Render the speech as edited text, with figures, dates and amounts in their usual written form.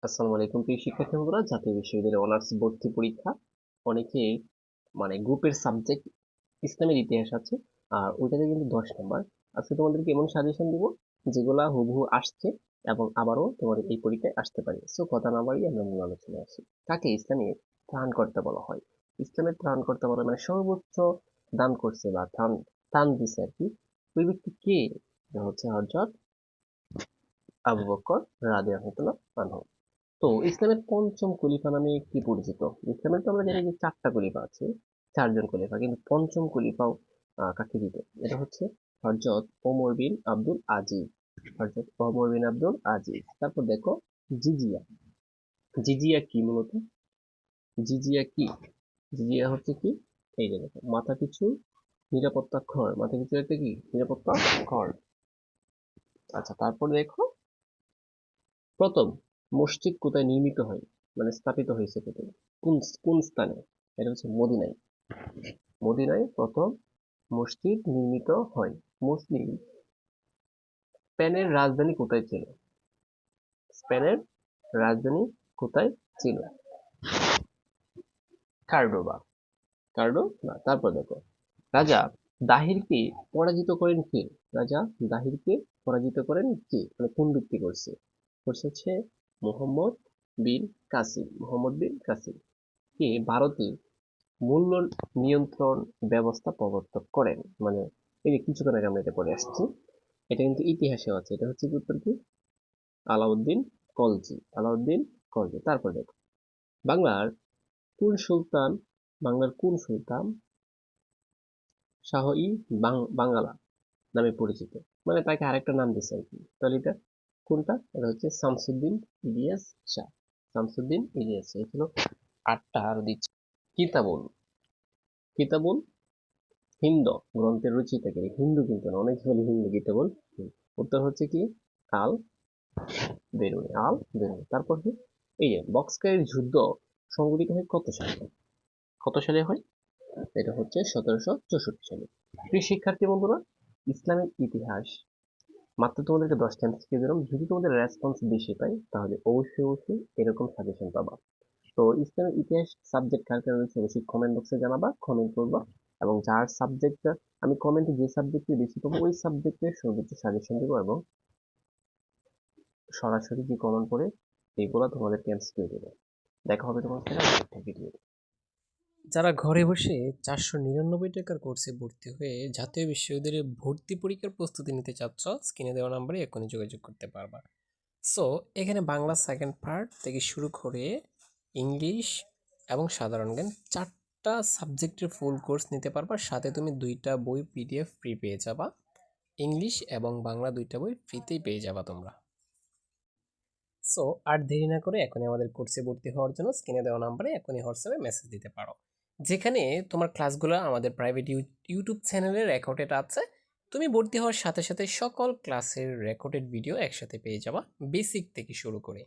আসসালামু আলাইকুম প্রিয় শিক্ষার্থী বন্ধুরা, জাতীয় বিশ্ববিদ্যালয়ের অনার্স ভর্তি পরীক্ষা অনেকেই গ্রুপের সাবজেক্ট ইসলামের ইতিহাস আছে, আর ওইটাতে কিন্তু 10 নম্বর। আজকে তোমাদেরকে এমন সাজেশন দিব যেগুলা হুবহু আসছে এবং আবারও তোমাদের এই পরীক্ষায় আসতে পারে। সো কথা না বাড়িয়ে আমরা মূল আলোচনায় আসি। কাকে ইসলামের ত্রাণকর্তা বলা হয়? ইসলামের ত্রাণকর্তা বলা হয় সর্বোচ্চ দান করছে বা ত্রাণ দিছে আর কি, ওই ব্যক্তি কে? এটা হচ্ছে হযরত আবু বকর রাদিয়াল্লাহু আনহু। তো ইসলামের পঞ্চম খলিফা নামে কি পরিচিত? ইসলামের তো আমরা জানি যে 4টা খলিফা আছে, 4 জন খলিফা, কিন্তু পঞ্চম খলিফাও কাকে দিত? এটা হচ্ছে হযরত ওমর বিন আব্দুল আজিজ। হযরত ওমর বিন আব্দুল আজিজ। তারপর দেখো জিজিয়া। জিজিয়া কি মূলত? জিজিয়া কি? জিজিয়া হচ্ছে কি? এই যে দেখো, মাথা পিছু নিরাপত্তা খর। মাথা পিছু একটা কি নিরাপত্তা খর। আচ্ছা, তারপর দেখো প্রথম মসজিদ কোথায় নির্মিত হয়, স্থাপিত হয়েছে কোথায়, কোন কোন স্থানে? এটা হচ্ছে মদিনায়। মদিনায় প্রথম মসজিদ নির্মিত হয়। মুসলিম স্পেনের রাজধানী কোথায় ছিল? স্পেনের রাজধানী কোথায় ছিল? কার্ডোবা। কার্ডো না। তারপর দেখো রাজা দাহিরকে পরাজিত করেন কে? রাজা দাহিরকে পরাজিত করেন কে, কোন ব্যক্তি করছে? করছে হচ্ছে মোহাম্মদ বিন কাসিম। মোহাম্মদ বিন কাসিম কে ভারতে মূল্য নিয়ন্ত্রণ ব্যবস্থা প্রবর্তন করেন। এই যে কিছুক্ষণ আগে আমরা এটা পড়ে আসছি, এটা কিন্তু ইতিহাসেও আছে। এটা হচ্ছে কি উত্তর কি? আলাউদ্দিন খলজি। আলাউদ্দিন খলজি। তারপর দেখো বাংলার কোন সুলতান বাংলার কোন সুলতান শাহ-ই বাঙ্গালা নামে পরিচিত? তাকে আরেকটা নাম দিচ্ছে আর কি। তাহলে এটা কোনটা? এটা হচ্ছে শামসুদ্দিন ইলিয়াস শাহ। শামসুদ্দিন ইলিয়াস শাহ। এগুলো 8টা আরো দিচ্ছে। কিতাবুল কিতাবুল হিন্দ গ্রন্থের রচয়িতা কে? হিন্দু কিন্তু না, অনেক বলে হিন্দু। কিতাবুল উত্তর হচ্ছে কি? আল বেরুনি। আল বেরুনি। তারপর কি? এই যে বক্সারের যুদ্ধ সংঘটিত হয় কত সালে? কত সালে হয়? এটা হচ্ছে 1764 সালে। প্রিয় শিক্ষার্থী বন্ধুরা, ইসলামের ইতিহাস মাত্র তোমাদেরকে 10টা শিখিয়ে দিলাম। যদি তোমাদের রেসপন্স বেশি পাই তাহলে অবশ্যই অবশ্যই এরকম সাজেশন পাবা। তো ইসলামের ইতিহাস সাবজেক্ট কার কার রয়েছে অবশ্যই কমেন্ট বক্সে জানাবা, কমেন্ট করবা। এবং যার সাবজেক্টটা আমি কমেন্টে যে সাবজেক্টে বেশি পাবো ওই সাবজেক্টের সর্বোচ্চ সাজেশন দেবো, এবং সরাসরি যে কমেন্ট করে এইগুলা তোমাদেরকে এমসিকিউ দেবো। দেখা হবে তোমার সাথে আরেকটা ভিডিওতে। যারা ঘরে বসে 499 টাকার কোর্সে ভর্তি হয়ে জাতীয় বিশ্ববিদ্যালয়ে ভর্তি পরীক্ষার প্রস্তুতি নিতে চাচ্ছ, স্ক্রিনে দেওয়া নাম্বারে এখনই যোগাযোগ করতে পারবা। সো এখানে বাংলা সেকেন্ড পার্ট থেকে শুরু করে ইংলিশ এবং সাধারণ জ্ঞান 4টা সাবজেক্টের ফুল কোর্স নিতে পারবা। সাথে তুমি 2টা বই পিডিএফ ফ্রি পেয়ে যাবা। ইংলিশ এবং বাংলা 2টা বই ফ্রিতেই পেয়ে যাবা তোমরা। সো আর দেরি না করে এখনই আমাদের কোর্সে ভর্তি হওয়ার জন্য স্ক্রিনে দেওয়া নাম্বারে এখনই হোয়াটসঅ্যাপে মেসেজ দিতে পারো, যেখানে তোমার ক্লাসগুলো আমাদের প্রাইভেট ইউটিউব চ্যানেলে রেকর্ডেড আছে। তুমি ভর্তি হওয়ার সাথে সাথে সকল ক্লাসের রেকর্ডেড ভিডিও একসাথে পেয়ে যাবা, বেসিক থেকে শুরু করে।